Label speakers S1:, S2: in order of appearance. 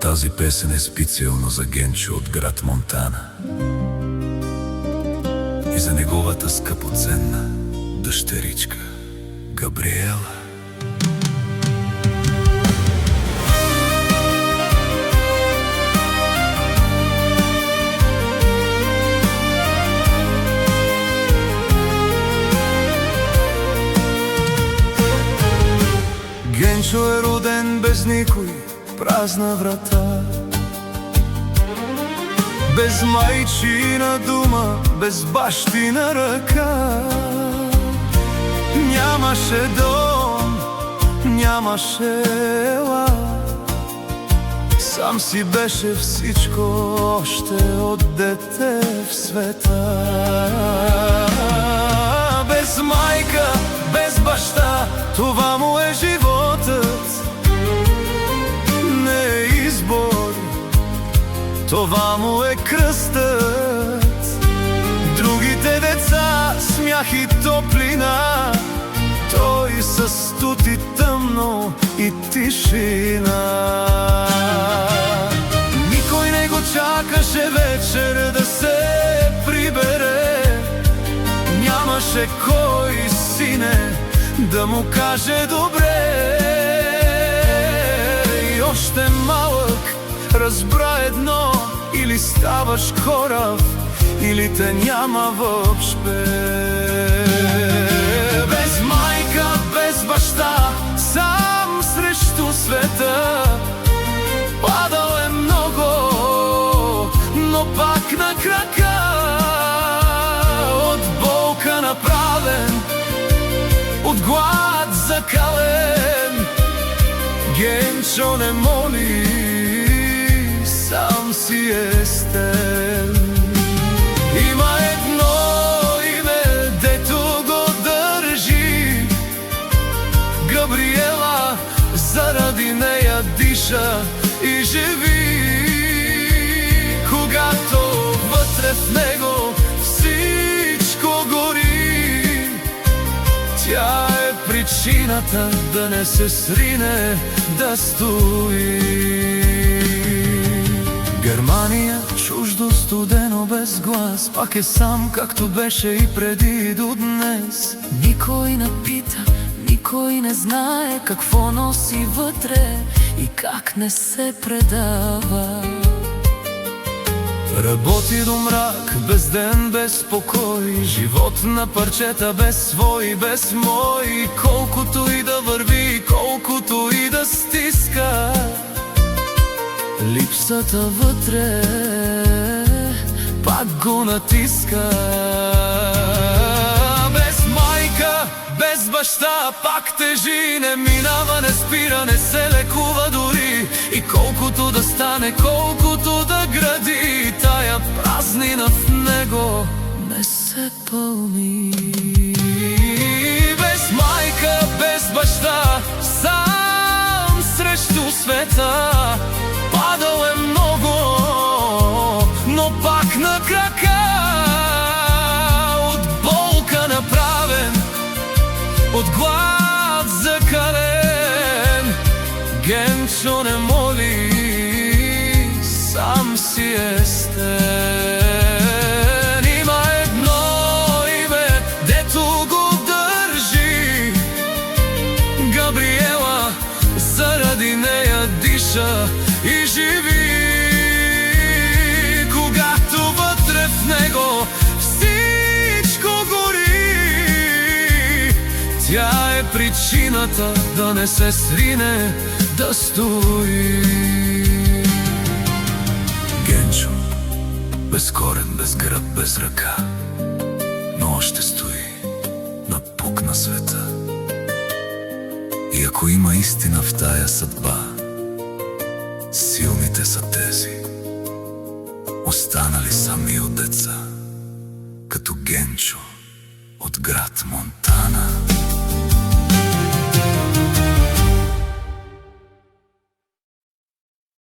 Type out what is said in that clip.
S1: Тази песен е специално за Генчо от град Монтана и за неговата скъпоценна дъщеричка Габриела.
S2: Генчо е роден без никой, празна врата, без майчина дума, без бащина ръка. Нямаше дом, нямаше ела, сам си беше всичко още от дете в света. Без майка, без баща, това му е животът. Не е избор, това му е кръстът. Другите деца смях и топлина, той със студ и тъмно и тишина. Никой не го чакаше вечер да се прибере, нямаше кой, сине, да му каже добре. И още малък разбра едно: или ставаш корав, или те няма въобще. Без майка, без баща, сам срещу света. Падал е много, но пак на крака. От болка направен, от глад закален, Генчо не моли, сам си е стен. Има едно име, дето го държи, Габриела, заради нея диша и живи. Когато вътре в него всичко гори, тя е причината да не се срине, да стои. Германия, чуждо, студено, без глас, пак е сам, както беше и преди до днес.
S3: Никой не пита, никой не знае какво носи вътре и как не се предава.
S2: Работи до мрак, без ден, без покой, живот на парчета, без свой, без мой. Колкото и да върви, колкото и да стиска, липсата вътре пак го натиска. Без майка, без баща, пак тежи, не минава, не спира, не се лекува дори. И колкото да стане, колкото да гради, тая празнина в него не се пълни. Без майка, без баща, сам срещу света. Падал е много, но пак на крака. От болка направен, от глад закален, Генчо не моли, сам си е стен. Има едно име, дето го държи, Габриела, заради нея диша и живи. Когато вътре в него всичко гори, тя е причината да не се срине, да стои.
S1: Генчо, без корен, без гръб, без ръка, но още стои на пук на света. И ако има истина в тая съдба, силните са тези, останали сами от деца, като Генчо от град Монтана.